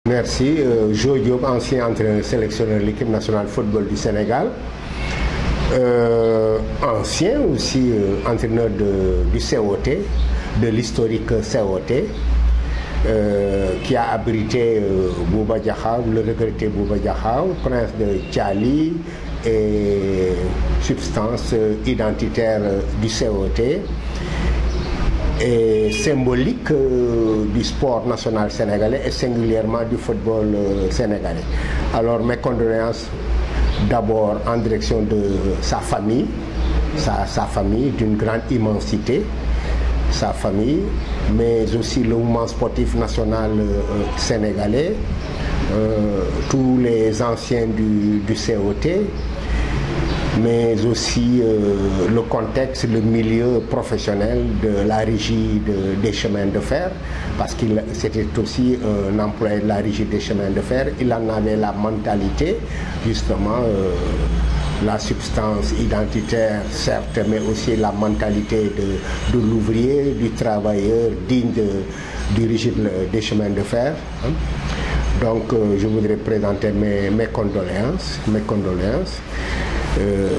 Merci. Jo Diop, ancien entraîneur sélectionneur de l'équipe nationale de football du Sénégal. Ancien aussi entraîneur du COT, de l'historique COT, qui a abrité Bouba Diakhao, le regretté Bouba Diakhao, prince de Thiali et substance identitaire du COT. Et symbolique du sport national sénégalais et singulièrement du football sénégalais. Alors mes condoléances d'abord en direction de sa famille, sa famille d'une grande immensité, sa famille, mais aussi le mouvement sportif national sénégalais, tous les anciens du COT, mais aussi le contexte, le milieu professionnel de la régie des chemins de fer, parce qu'il c'était aussi un employé de la régie des chemins de fer. Il en avait la mentalité, justement, la substance identitaire, certes, mais aussi la mentalité de l'ouvrier, du travailleur digne du régime des chemins de fer. Donc, je voudrais présenter mes condoléances.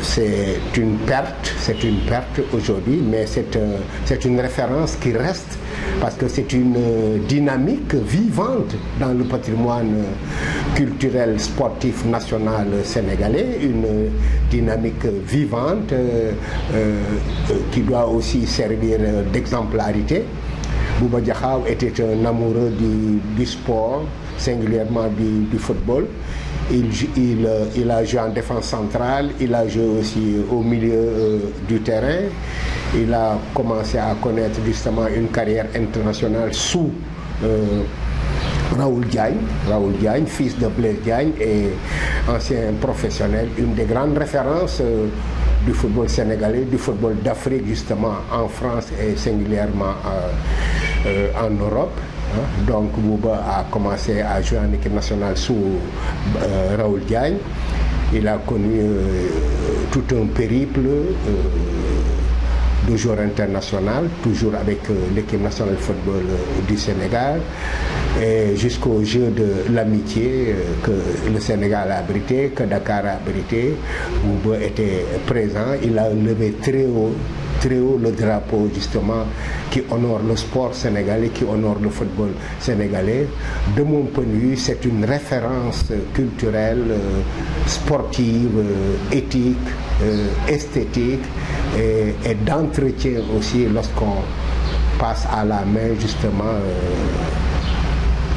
C'est une perte aujourd'hui, mais c'est une référence qui reste parce que c'est une dynamique vivante dans le patrimoine culturel sportif national sénégalais, une dynamique vivante qui doit aussi servir d'exemplarité. Bouba Diakhao était un amoureux du sport, singulièrement du football. Il a joué en défense centrale, il a joué aussi au milieu du terrain. Il a commencé à connaître justement une carrière internationale sous Raoul Diagne, fils de Blaise Diagne et ancien professionnel, une des grandes références du football sénégalais, du football d'Afrique justement en France et singulièrement en Europe. Donc Bouba a commencé à jouer en équipe nationale sous Raoul Diagne. Il a connu tout un périple de joueur international, toujours avec l'équipe nationale de football du Sénégal, et jusqu'au jeu de l'amitié que le Sénégal a abrité, que Dakar a abrité. Bouba était présent, il a levé très haut le drapeau justement qui honore le sport sénégalais, qui honore le football sénégalais. De mon point de vue, c'est une référence culturelle, sportive, éthique, esthétique et d'entretien aussi lorsqu'on passe à la main justement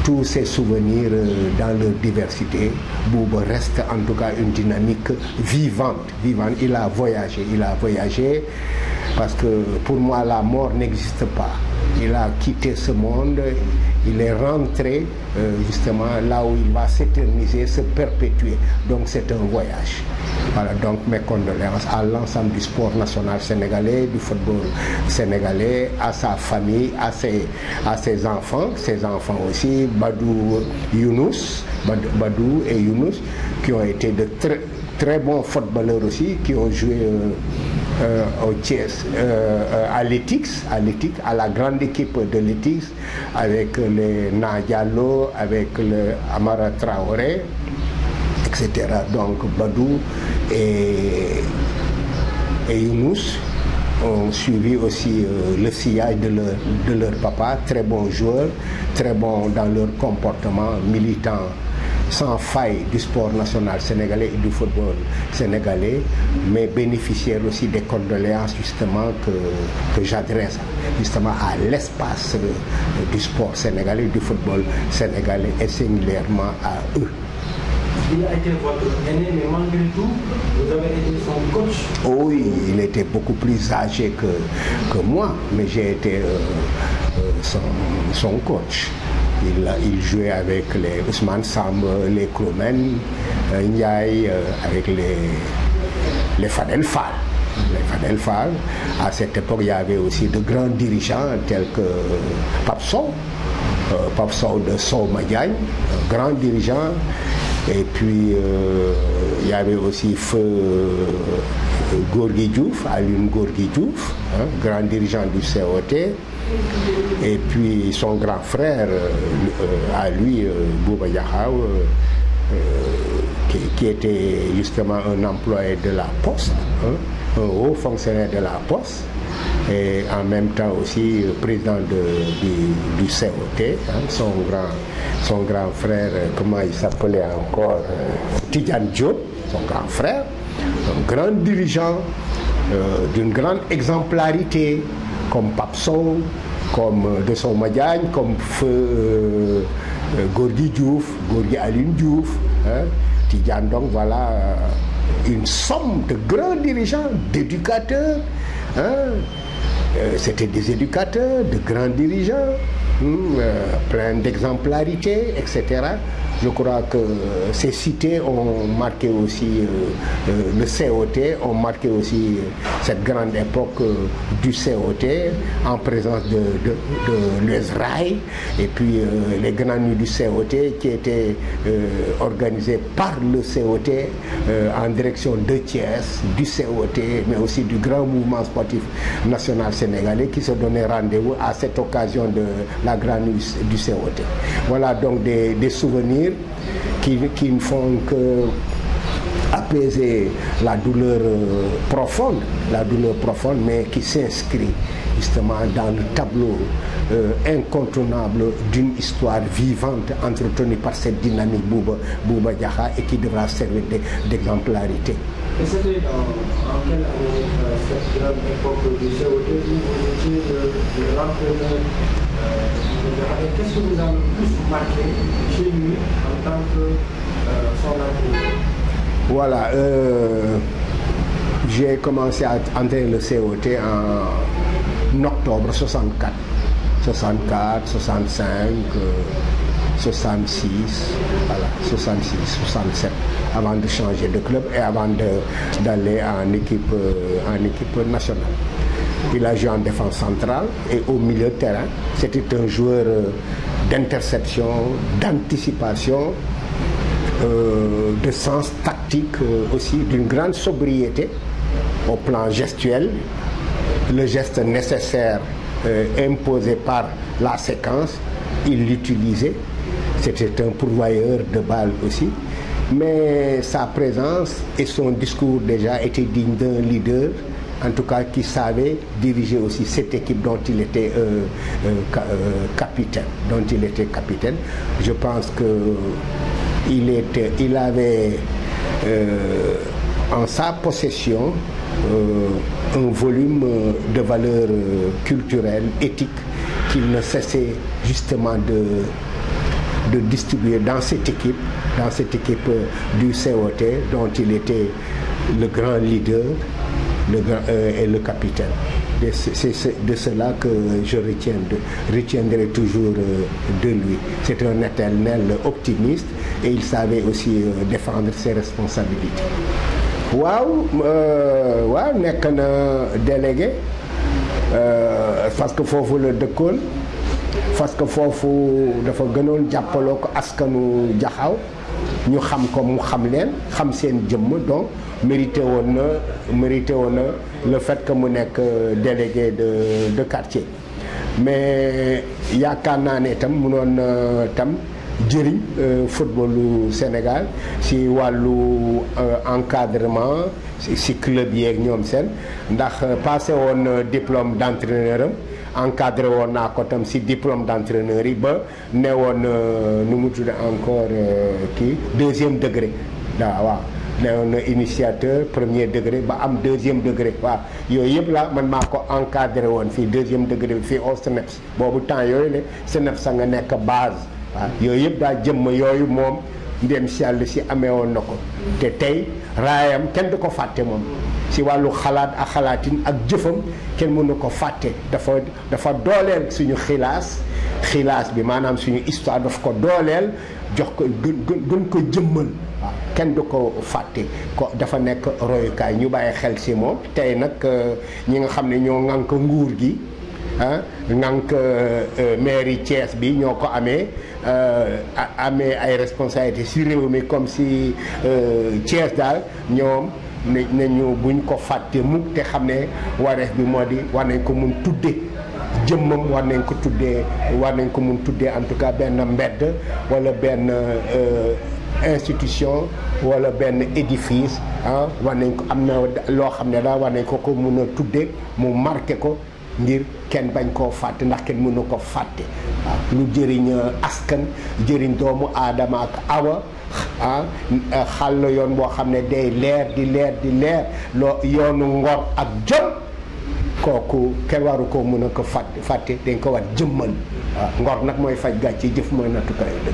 tous ces souvenirs dans leur diversité. Bouba reste en tout cas une dynamique vivante. Il a voyagé parce que pour moi la mort n'existe pas. Il a quitté ce monde, il est rentré justement là où il va s'éterniser, se perpétuer. Donc c'est un voyage. Voilà, donc mes condoléances à l'ensemble du sport national sénégalais, du football sénégalais, à sa famille, à ses enfants aussi, Badou et Younous, qui ont été de très bons footballeurs aussi, qui ont joué au Thiès, à l'Etix, à la grande équipe de l'Etix, avec le Nadialo, avec le Amara Traoré, etc. Donc Badou et Younous ont suivi aussi le sillage de leur papa, très bons joueurs, très bons dans leur comportement militant, sans faille du sport national sénégalais et du football sénégalais, mais bénéficiaires aussi des condoléances justement que j'adresse justement à l'espace du sport sénégalais, du football sénégalais et singulièrement à eux. Il a été votre aîné, mais malgré tout, vous avez été son coach. Oui, il était beaucoup plus âgé que moi, mais j'ai été son coach. Il jouait avec les Ousmane Samb, les Koumen, Ndiaye, avec les Fadel Fall. À cette époque, il y avait aussi de grands dirigeants tels que Pape Sow de Sow Madiagne, grand dirigeant. Et puis il y avait aussi feu Gorgui Diouf, Alioune Gorgui Diouf, grand dirigeant du COT. Et puis son grand frère à lui, Bouba Diakhao, qui était justement un employé de la Poste, un haut fonctionnaire de la Poste, et en même temps aussi président du COT, son grand frère, comment il s'appelait encore, Tidiane Diop, son grand frère, un grand dirigeant d'une grande exemplarité, comme Pape Sow, comme Desso Madiagne, comme feu Gorgui Diouf, Gorgui Alioune Diouf, Tidiane. Donc voilà une somme de grands dirigeants, d'éducateurs. C'était des éducateurs, de grands dirigeants, plein d'exemplarité, etc. Je crois que ces cités ont marqué aussi le COT, ont marqué aussi cette grande époque du COT en présence de l'USRAI et puis les grandes nuits du COT qui étaient organisées par le COT en direction de Thiès, du COT, mais aussi du grand mouvement sportif national sénégalais qui se donnait rendez-vous à cette occasion de la grande nuit du COT. Voilà donc des souvenirs qui ne font que apaiser la douleur profonde, mais qui s'inscrit justement dans le tableau incontournable d'une histoire vivante entretenue par cette dynamique Bouba Diakha et qui devra servir d'exemplarité. Et c'était en quelle année cette grande époque du COT où vous étiez l'entraîneur et qu'est-ce que vous avez le plus marqué chez lui en tant que son entraîneur? Voilà, j'ai commencé à entraîner le COT en octobre 64. 64, 65, 66, voilà, 66, 67, avant de changer de club et avant d'aller en équipe nationale. Il a joué en défense centrale et au milieu de terrain. C'était un joueur d'interception, d'anticipation, de sens tactique aussi, d'une grande sobriété au plan gestuel. Le geste nécessaire imposé par la séquence, il l'utilisait. C'était un pourvoyeur de balles aussi. Mais sa présence et son discours déjà étaient dignes d'un leader, en tout cas qui savait diriger aussi cette équipe dont il était capitaine. Je pense qu'il avait en sa possession un volume de valeurs culturelles, éthiques, qu'il ne cessait justement de distribuer dans cette équipe du COT dont il était le grand leader et le capitaine. C'est de cela que je retiendrai toujours de lui. C'est un éternel optimiste et il savait aussi défendre ses responsabilités. waaw nekk na délégué parce que foofu la dëkkoon parce que foofu dafa gënoon jàppaloo ko askanu Jaxaaw ñu xam ko mu xam leen xam seen jëmm donc mérité woon na le fait que mu nekk délégué de quartier mais yaakaar naa ne tam mënoon tam jëriñ footballu Sénégal si wàllu encadrement si club yeeg ñoom seen ndax passé woon diplôme d'entraîneur am encadré woon naa ko tam si diplôme d'entraîneur yi ba ne woon nu mu tudd encore kii deuxième degré waaw ne woon initiateur premier degré ba am deuxième degré waaw yooyu yëpp la man maa ko encadré woon fii deuxième degré bi fii au SNEPS boobu temps yooyu ne SNEPS sa nga nekk base waaw yooyu yëpp daa jëmm yooyu moom ndem si yàlla si amee woon na ko te tey raayam kenn du ko fàtte moom si wàllu xalaat ak xalaatin ak jëfam kenn mënu ko fàtte dafa dooleel suñu xilaas bi maanaam suñu histoire daf ko dooleel jox ko gën ko jëmmal waaw kenn du ko fàtte ko dafa nekk royukaay ñu bàyyi xel si moom tey nag ñi nga xam ne ñoo ŋànk nguur gi ngànk mairie Thiès bi ñoo ko amee ay responsabilités si réew mi comme si Thiès daal ñoom nañu buñ ko fàtte mukk te xam ne wareef bi moo di war nañ ko mun tudde jëmmam, war nañ ko mun tuddee en tout cas benn mbedd wala benn institution wala benn édifice war nañ ko am na loo xam ne daal war nañ ko mun a tuddee mu marqué ko ngir kenn bañ koo fàtte ndax kenn mënu ko fàtte waaw lu jëriñ askan jëriñ doomu aadama ak awa xàll yoon boo xam ne day leer di leer loo yoonu ngor ak jom kooku kenn waru ko mën a ko fàtte dañ ko war jëmmal waaw ngor nag mooy faj gàcce jëf mooy nattukaay